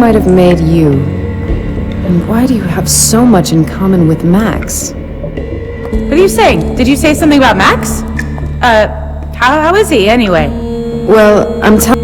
might have made you? And why do you have so much in common with Max? What are you saying? Did you say something about Max? How is he anyway? Well, I'm telling...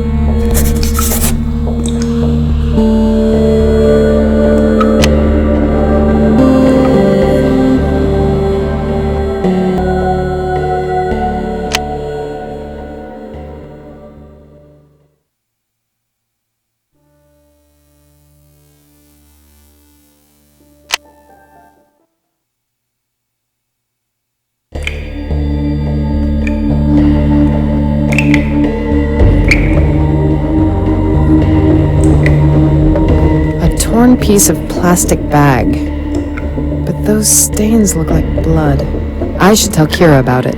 Torn piece of plastic bag. But those stains look like blood. I should tell Kira about it.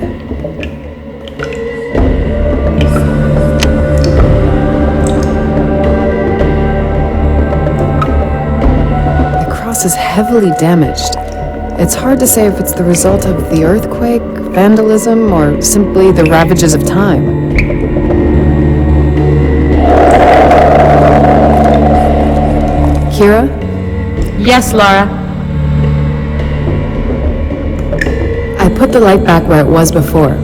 The cross is heavily damaged. It's hard to say if it's the result of the earthquake, vandalism, or simply the ravages of time. Kira? Yes, Laura. I put the light back where it was before.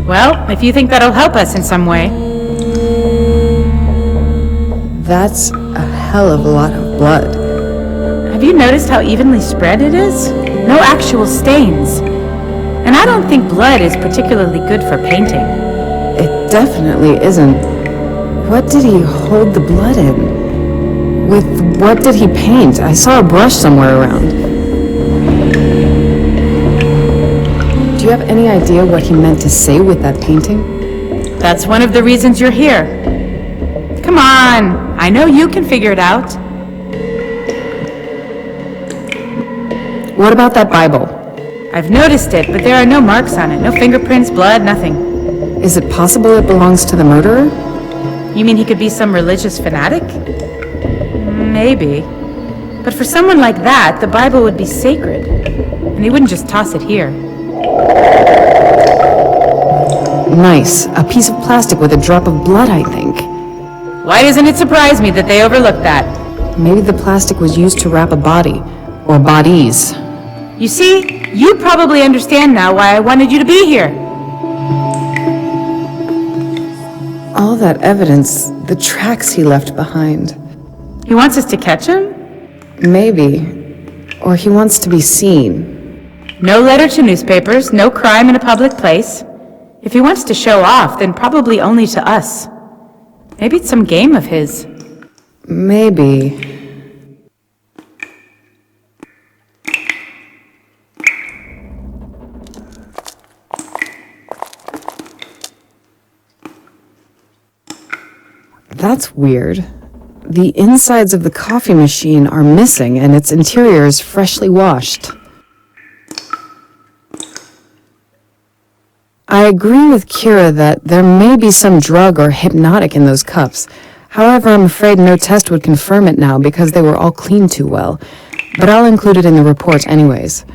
Well, if you think that'll help us in some way. That's a hell of a lot of blood. Have you noticed how evenly spread it is? No actual stains. And I don't think blood is particularly good for painting. It definitely isn't. What did he hold the blood in? With what did he paint? I saw a brush somewhere around. Do you have any idea what he meant to say with that painting? That's one of the reasons you're here. Come on, I know you can figure it out. What about that Bible? I've noticed it, but there are no marks on it. No fingerprints, blood, nothing. Is it possible it belongs to the murderer? You mean he could be some religious fanatic? Maybe. But for someone like that, the Bible would be sacred. And he wouldn't just toss it here. Nice. A piece of plastic with a drop of blood, I think. Why doesn't it surprise me that they overlooked that? Maybe the plastic was used to wrap a body. Or bodies. You see, you probably understand now why I wanted you to be here. All that evidence, the tracks he left behind. He wants us to catch him? Maybe. Or he wants to be seen. No letter to newspapers, no crime in a public place. If he wants to show off, then probably only to us. Maybe it's some game of his. Maybe. That's weird. The insides of the coffee machine are missing and its interior is freshly washed. I agree with Kira that there may be some drug or hypnotic in those cups. However, I'm afraid no test would confirm it now because they were all cleaned too well. But I'll include it in the report anyways.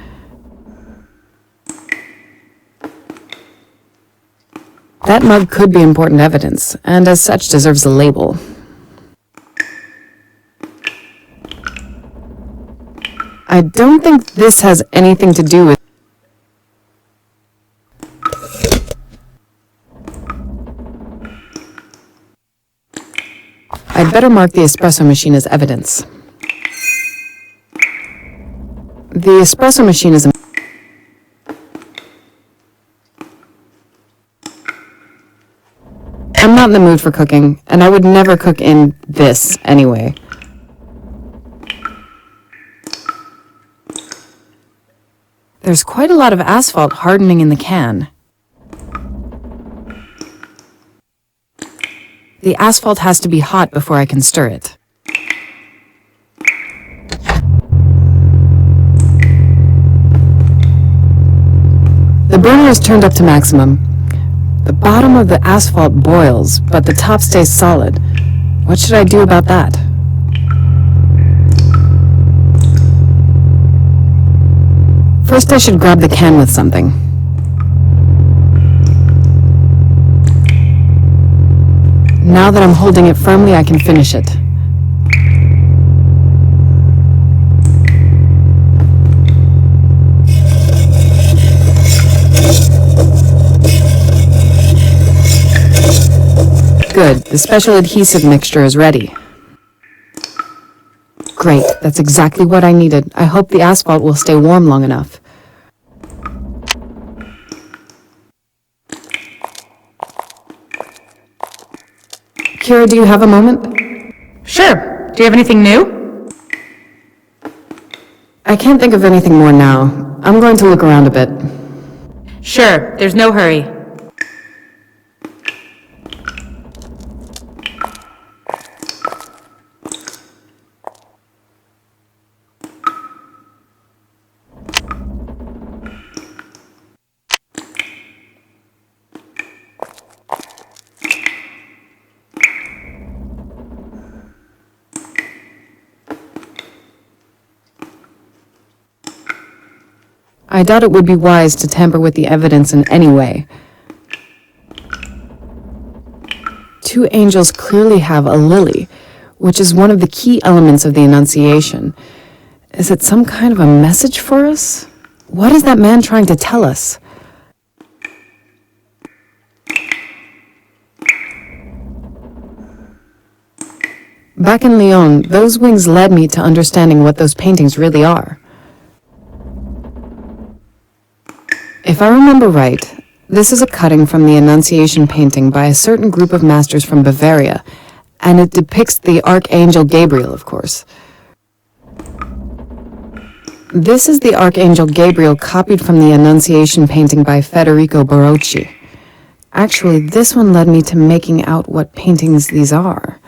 That mug could be important evidence, and as such deserves a label. I don't think this has anything to do with... I'd better mark the espresso machine as evidence. The espresso machine is a... I'm not in the mood for cooking, and I would never cook in this anyway. There's quite a lot of asphalt hardening in the can. The asphalt has to be hot before I can stir it. The burner is turned up to maximum. The bottom of the asphalt boils, but the top stays solid. What should I do about that? First, I should grab the can with something. Now that I'm holding it firmly, I can finish it. Good, the special adhesive mixture is ready. Great, that's exactly what I needed. I hope the asphalt will stay warm long enough. Kira, do you have a moment? Sure. Do you have anything new? I can't think of anything more now. I'm going to look around a bit. Sure, there's no hurry. I doubt it would be wise to tamper with the evidence in any way. Two angels clearly have a lily, which is one of the key elements of the Annunciation. Is it some kind of a message for us? What is that man trying to tell us? Back in Lyon, those wings led me to understanding what those paintings really are. If I remember right, this is a cutting from the Annunciation painting by a certain group of masters from Bavaria, and it depicts the Archangel Gabriel, of course. This is the Archangel Gabriel copied from the Annunciation painting by Federico Barocci. Actually, this one led me to making out what paintings these are.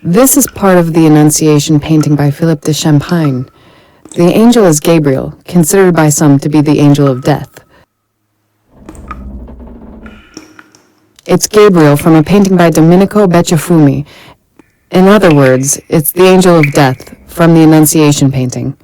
This is part of the Annunciation painting by Philippe de Champagne. The angel is Gabriel, considered by some to be the angel of death. It's Gabriel from a painting by Domenico Becciafumi. In other words, it's the angel of death from the Annunciation painting.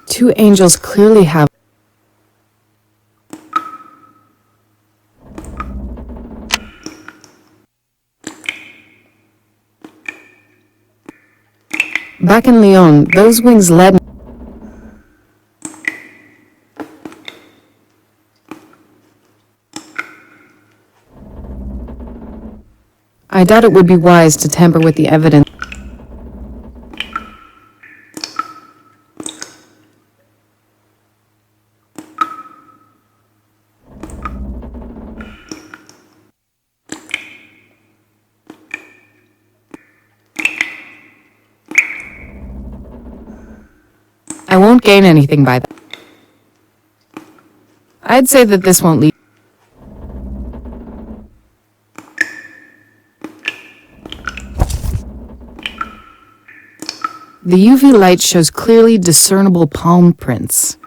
Two angels clearly have Back in Lyon, those wings led me. I doubt it would be wise to tamper with the evidence. I won't gain anything by that. I'd say that this won't lead. The UV light shows clearly discernible palm prints.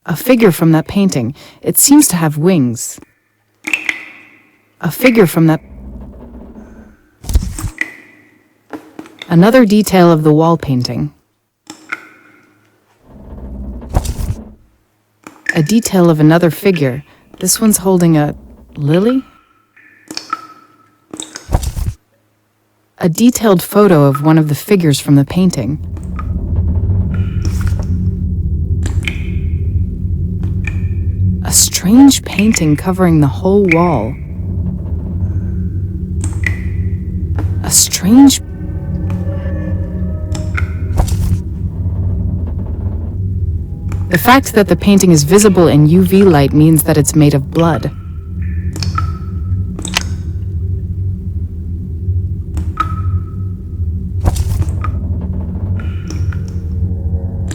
A figure from that painting. It seems to have wings. A figure from that. Another detail of the wall painting. A detail of another figure. This one's holding a lily? A detailed photo of one of the figures from the painting. A strange painting covering the whole wall. A strange. The fact that the painting is visible in UV light means that it's made of blood.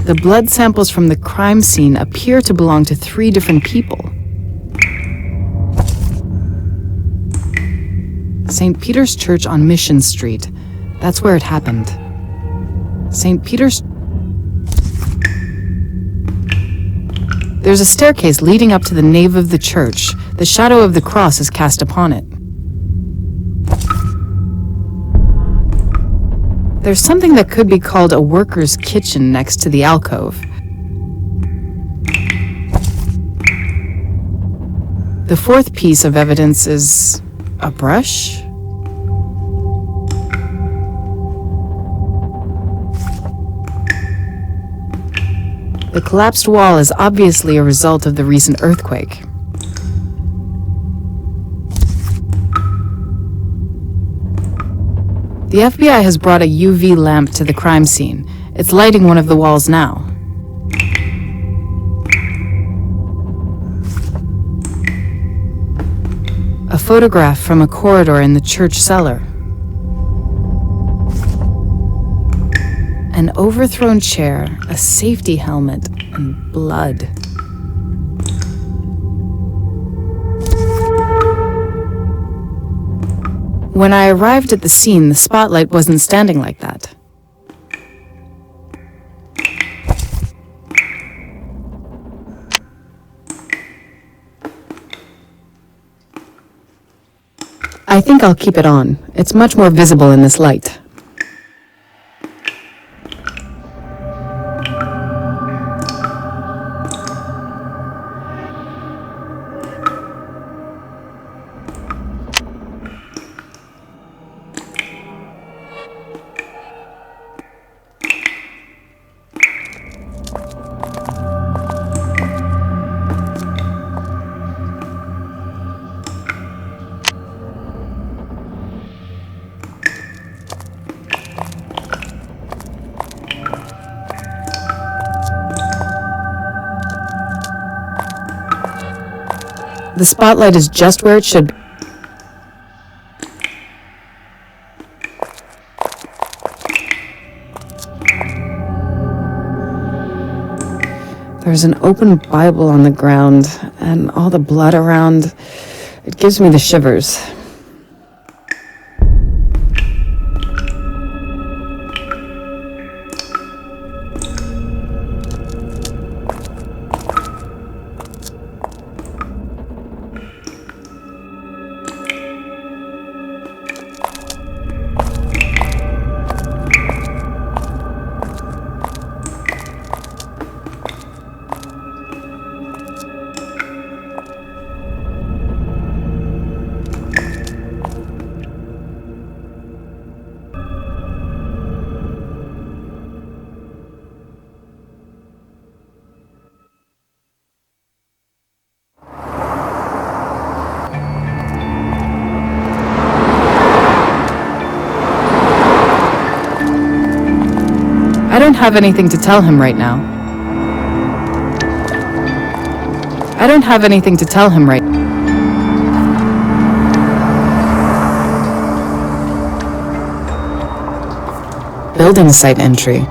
The blood samples from the crime scene appear to belong to 3 different people. St. Peter's Church on Mission Street. That's where it happened. St. Peter's. There's a staircase leading up to the nave of the church. The shadow of the cross is cast upon it. There's something that could be called a worker's kitchen next to the alcove. The fourth piece of evidence is a brush? The collapsed wall is obviously a result of the recent earthquake. The FBI has brought a UV lamp to the crime scene. It's lighting one of the walls now. A photograph from a corridor in the church cellar. An overthrown chair, a safety helmet, and blood. When I arrived at the scene, the spotlight wasn't standing like that. I think I'll keep it on. It's much more visible in this light. The spotlight is just where it should be. There's an open Bible on the ground, and all the blood around. It gives me the shivers. I don't have anything to tell him right now. I don't have anything to tell him right now. Building site entry.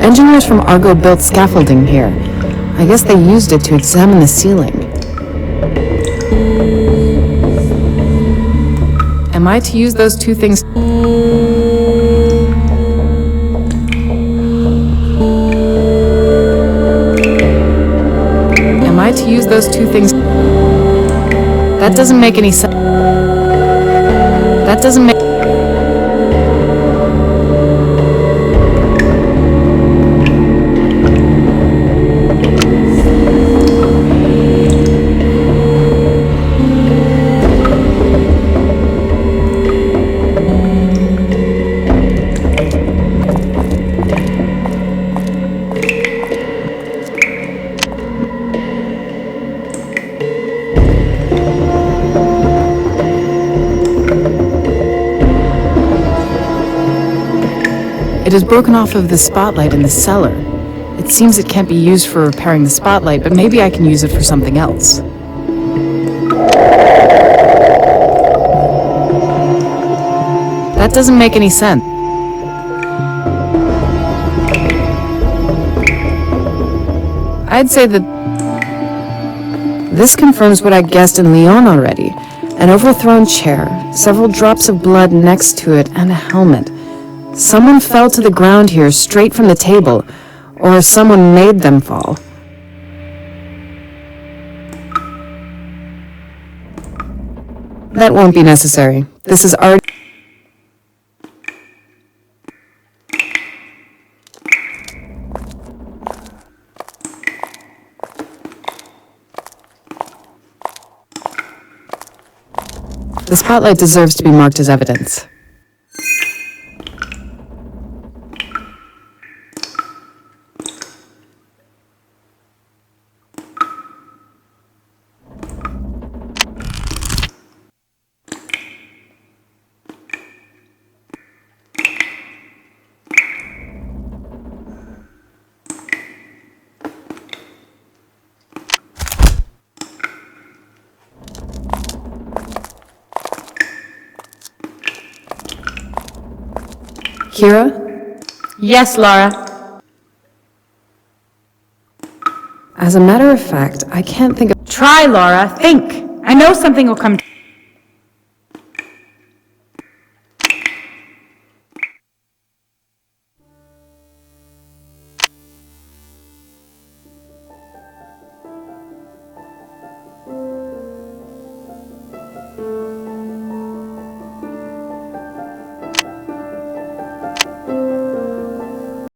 Engineers from Argo built scaffolding here. I guess they used it to examine the ceiling. Am I to use those two things? Am I to use those two things? That doesn't make any sense. That doesn't make... It is broken off of the spotlight in the cellar. It seems it can't be used for repairing the spotlight, but maybe I can use it for something else. That doesn't make any sense. I'd say that this confirms what I guessed in Lyon already. An overthrown chair, several drops of blood next to it, and a helmet. Someone fell to the ground here straight from the table, or someone made them fall. That won't be necessary. This is art. The spotlight deserves to be marked as evidence. Kira? Yes, Laura. As a matter of fact, I can't think of... Try, Laura. Think. I know something will come.